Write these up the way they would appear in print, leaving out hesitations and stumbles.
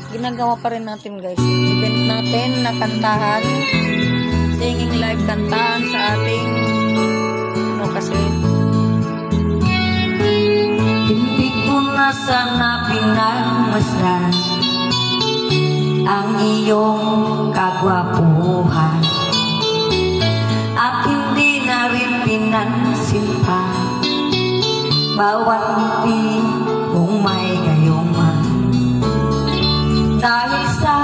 ginagawa pa rin natin guys. Event natin na kantahan, singing live kantahan sa ating kasi hindi ko na sana pinagmasdan ang iyong kagwapuhan at hindi na rin pinansin pa bawat ngiti mong may gayuma. Dahil sa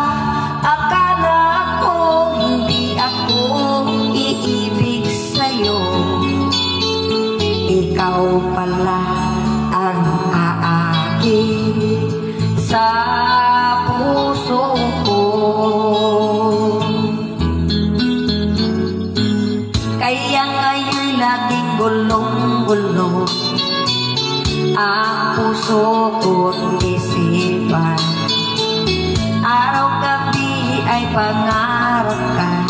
akala ko hindi ako iibig sa'yo, ikaw pala ang aakin sa puso ko. Kaya ngayon laging gulong-gulo ang puso ko't isipan. Araw-gabi ay pangarap ka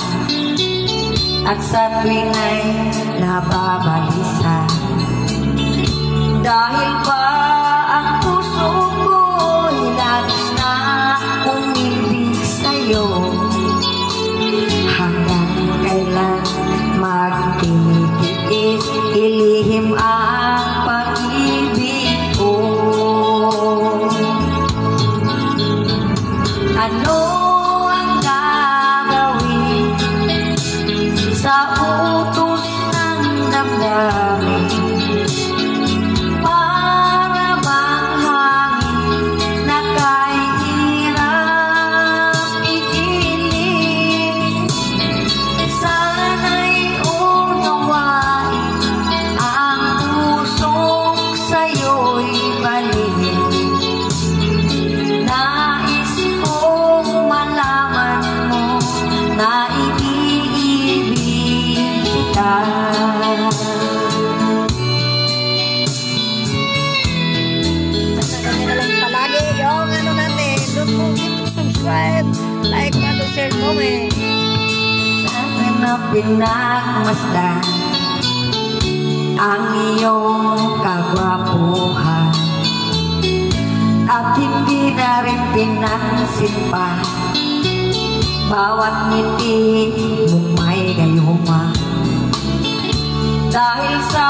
at sa tuwing ay nababalisa. Dahil ba ang puso ko'y labis na umibig sa'yo, hanggang kailan magtitiis ilihim ang pag-ibig ko. Ano ang gagawin sa utos ng damdamin? Para bang hangin na kahirap igilin? Sana'y unawain ang pusok sa'yo'y balhin. Nais kong malaman mo na iniibig kita. Sana na lang palagi yung ano natin. Don't forget to subscribe, like, follow, share, comment. Sana na pinagmasdan ang iyong kagwapuhan at hindi na rin pinansin pa bawat ngiti mong may gayuma. Dahil sa